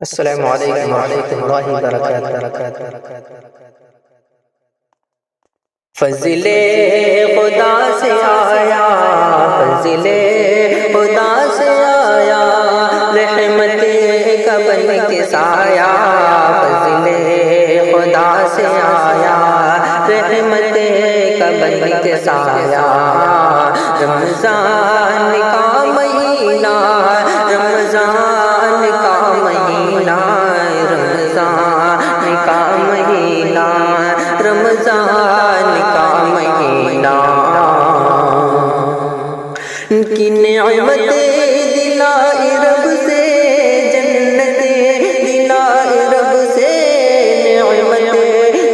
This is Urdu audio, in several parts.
السلام علیکم ورحمۃ اللہ وبرکاتہ۔ فضل خدا سے آیا، فضل خدا سے آیا، رحمت کا بن کے سایہ، فضل خدا سے آیا، رحمت کا بن کے سایہ، رمضان کا مہینہ، رمضان کا مہینہ، رمضان کا مہینہ، رمضان کا مہینہ کی نعمت دلائے رب سے، جنت دلائے رب سے، نعمت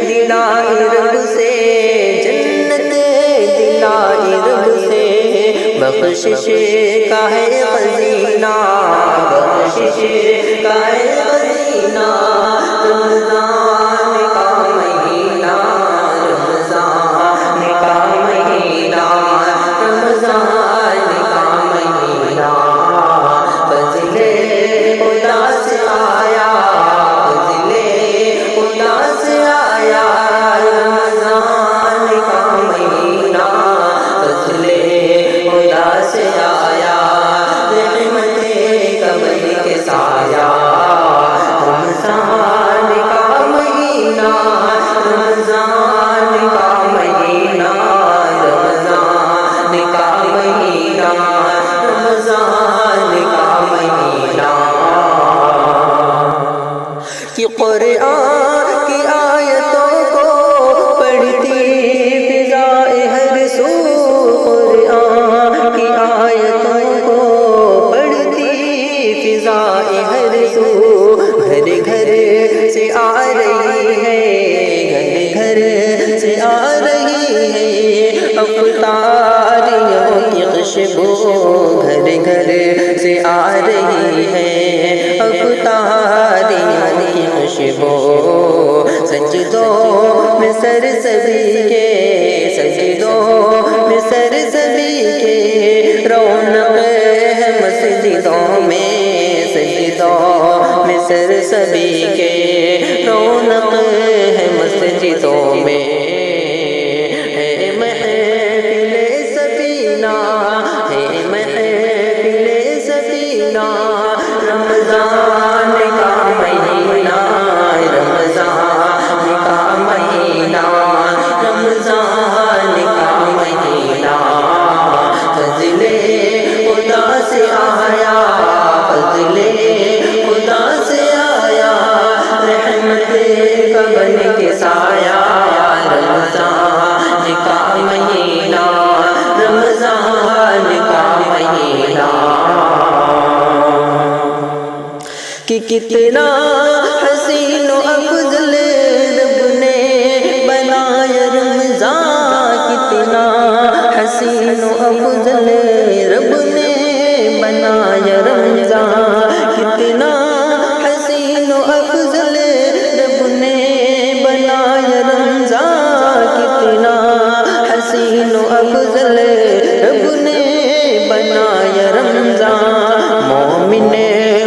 دلائے رب سے، جنت دلائے رب سے، بخشش کا ہے خزینہ، بخشش کا ہے خزینہ، رمضان کا مہینہ، رمضان کا مہینہ، رمضان کا مہینہ، فضل خدا سے آیا، فضل خدا سے آیا، رمضان کا مہینہ، فضل خدا سے آیا، رحمت کا بن کے سایہ، رمضان کا مہینہ، رمضان کا مہینہ، رمضان کا مہینہ، رمضان کا مہینہ کہ قرآن کی آیتوں کو پڑھتی فضائے ہر سو، قرآن کی آیتوں کو پڑھتی فضائے ہر سو، گھر گھر سے آ رہی ہے، گھر گھر سے آ رہی ہے افطاریوں کی خوشبو، گھر گھر سے آ رہی ہے افطاریوں کی خوشبو، سجدوں میں سر سبھی کے، سجدوں میں سر سبھی کے، رونق ہے مسجدوں میں، سجدوں میں سر سبھی کے، رونق ہے مسجدوں میں، ہے محفل سفینہ، ہے محفل سفینہ، رمضان کا مہینہ، رمضان کا مہینہ، رمضان کا مہینہ، فضل خدا سے آیا، فضل خدا سے آیا، رحمت کا بن کے سایہ، رمضان کا مہینہ، رمضان کا مہینہ کہ کتنا حسین و افضل رب نے بنایا رمضان، کتنا حسین و افضل رب نے بنایا رمضان، کتنا حسین و افضل رب نے بنایا رمضان، کتنا حسین و افضل رب نے بنایا رمضان، مومن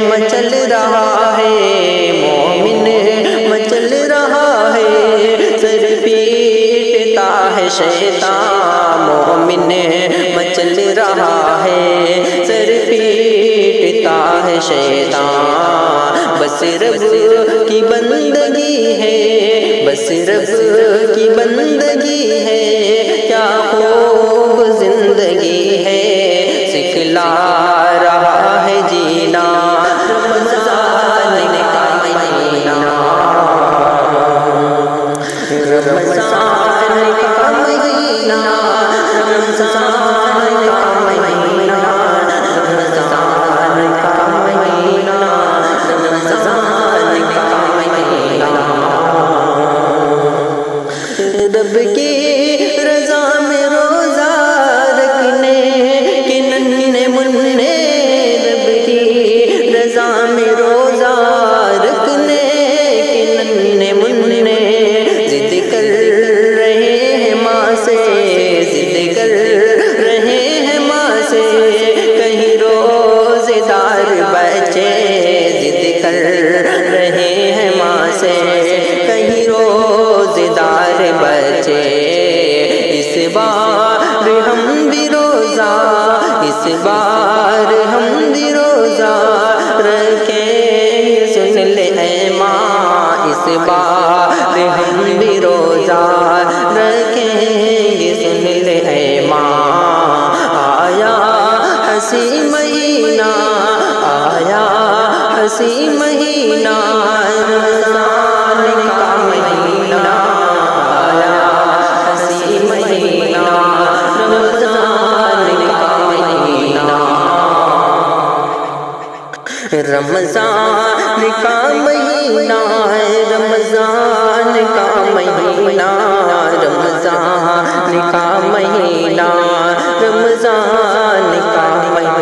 مچل رہا ہے، مومن مچل رہا ہے، سر پیٹتا ہے شیطان، مومن مچل رہا ہے، سر پیٹتا ہے شیطان، بس رب کی بندگی ہے، بس رب کی بندگی ہے، کیا خوب زندگی ہے، سکھلا رہا ہے جینا، رمضان کا مہینہ، رمضان کا مہینہ، رمضان کا مہینہ، رمضان کا مہینہ، رمضان کا مہینہ، رب کی رضا میں روزہ رکھنے کے ننھے منھے اس بار ہم بھی روزہ رکھیں گے، سن لے اے ماں اس بار ہم بھی روزہ رکھیں گے، سن لے اے ماں آیا ہنسی مہینہ، آیا ہنسی مہینہ، رمضان کا مہینہ آیا ہنسی مہینہ، رمضان کا مہینہ، رمضان کا مہینہ ہے، رمضان کا مہینہ، رمضان کا مہینہ، رمضان کا مہینہ،